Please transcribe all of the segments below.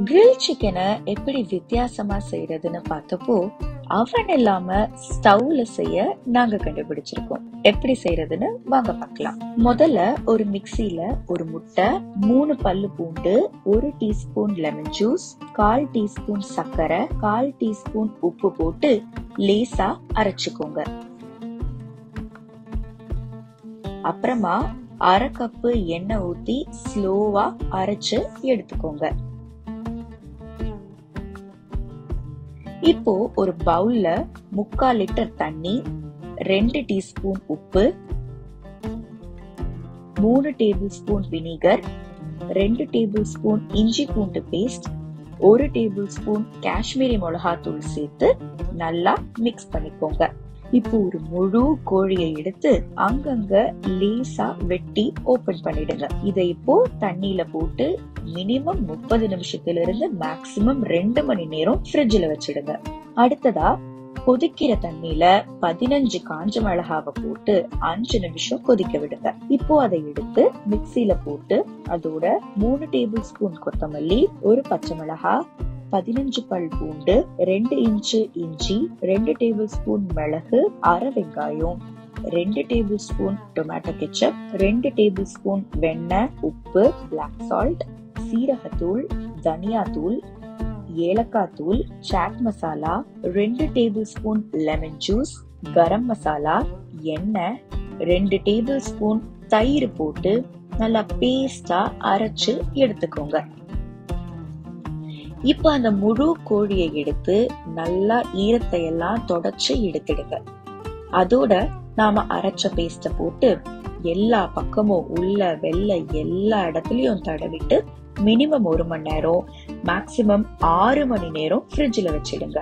Grill சிக்கனை எப்படி வித்தியாசமா செய்யறதுன்னு பார்த்தப்போ அவன் இல்லாம ஸ்டவ்ல செய்ய நாங்க கண்டுபிடிச்சிருக்கோம். எப்படி செய்யறதுன்னு வாங்க பார்க்கலாம். முதல்ல ஒரு மிக்சியில ஒரு முட்டை, 3 பல்லு பூண்டு, 1 டீஸ்பூன் லெமன் ஜூஸ், 1/4 டீஸ்பூன் சர்க்கரை, 1/4 டீஸ்பூன் உப்பு போட்டு லேசா அரைச்சுக்கோங்க. அப்புறமா 1/2 கப்பு எண்ணெய் ஊத்தி ஸ்லோவா அரைச்சு எடுத்துக்கோங்க. இப்போ ஒரு பவுல்ல 3/4 லிட்டர் தண்ணி, 2 டீஸ்பூன் உப்பு, 3 table spoon vinegar, 2 table spoon இஞ்சி பூண்டு பேஸ்ட், 1 டேபிள் ஸ்பூன் காஷ்மீரி மிளகாத்தூள் சேர்த்து நல்லா மிக்ஸ் பண்ணிக்கோங்க. இப்போ ஒரு முழு கோழியை எடுத்து அங்கங்க லேசா வெட்டி ஓபன் பண்ணிடுங்க. இதை இப்போ தண்ணியில போட்டு மினிமம் 30 நிமிஷத்துல இருந்து மேக்சிமம் 2 மணி நேரம் ஃப்ரிட்ஜ்ல வச்சிடுங்க. அடுத்ததா கொதிக்கிற தண்ணியில 15 காஞ்ச மிளகாவை போட்டு 5 நிமிஷம் கொதிக்க விடுங்க. இப்போ அதை எடுத்து மிக்சியில போட்டு அதோட 3 டேபிள் ஸ்பூன் கொத்தமல்லி, 1 பச்சை மிளகாய், 15 பல் பூண்டு, 2 இன்ச்சு இஞ்சி, 2 டேபிள் ஸ்பூன் மிளகு, 1/2 வெங்காயம், 2 tablespoon tomato ketchup, 2 tablespoon வெண்ணெய், உப்பு, பிளாக் சால்ட், சீரகத்தூள், தனியாத்தூள், ஏலக்காய் தூள், chaat masala, 2 tablespoon lemon juice, garam masala, எண்ணெய், 2 டேபிள் ஸ்பூன் தயிர் போட்டு நல்லா பேஸ்டா அரைச்சு எடுத்துக்கோங்க. இப்ப அந்த முழு கோழியை எடுத்து நல்லா ஈரத்தை எல்லாம் தொடச்சு எடுத்துடுங்க. அதோட நாம அரைச்ச பேஸ்ட போட்டு எல்லா பக்கமும் உள்ள வெள்ளை எல்லா இடத்துலயும் தடவிட்டு மினிமம் 1 மணி நேரம், மேக்சிமம் 6 மணி நேரம் ஃப்ரிட்ஜ்ல வச்சிடுங்க.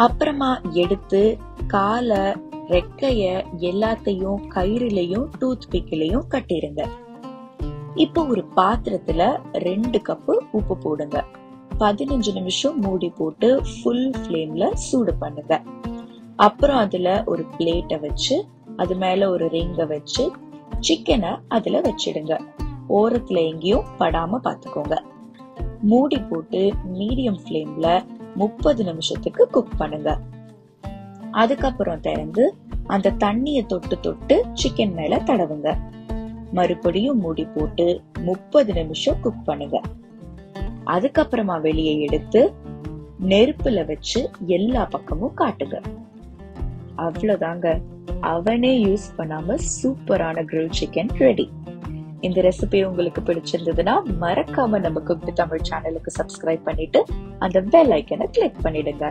அப்புறமா எடுத்து காலை, ரெக்கைய எல்லாத்தையும் கயிறுலயும் டூத் பிக்லயும் கட்டிடுங்க. இப்போ ஒரு பாத்திரத்துல 2 கப்பு உப்பு போடுங்க. 15 நிமிஷம் மூடி போட்டு ஃபுல் ஃப்ளேம்ல சூடு பண்ணுங்க. அப்புறம் அதுல ஒரு பிளேட்டை வச்சு அது மேல ஒரு ரிங்க வச்சு சிக்கனை அதுல வச்சிடுங்க. ஓரத்துல எங்கேயும் படாம பாத்துக்கோங்க. மூடி போட்டு மீடியம் ஃப்ளேம்ல 30 நிமிஷத்துக்கு குக் பண்ணுங்க. அதுக்கப்புறம் திறந்து அந்த தண்ணிய தொட்டு தொட்டு சிக்கன் மேல தடவுங்க. மறுபடியும் மூடி போட்டு 30 நிமிஷம் குக் பண்ணுங்க. அதுக்கப்புறமா வெளியே எடுத்து நெருப்புல வச்சு எல்லா பக்கமும் காட்டுங்க. அவ்வளவுதாங்க, அவனே யூஸ் பண்ணாம சூப்பரான கிரில் சிக்கன் ரெடி. இந்த ரெசிபி உங்களுக்கு பிடிச்சிருந்ததுன்னா மறக்காம நம்ம குக் வித் தமிழ் சேனலுக்கு சப்ஸ்கிரைப் பண்ணிட்டு அந்த பெல் ஐக்கனை கிளிக் பண்ணிடுங்க.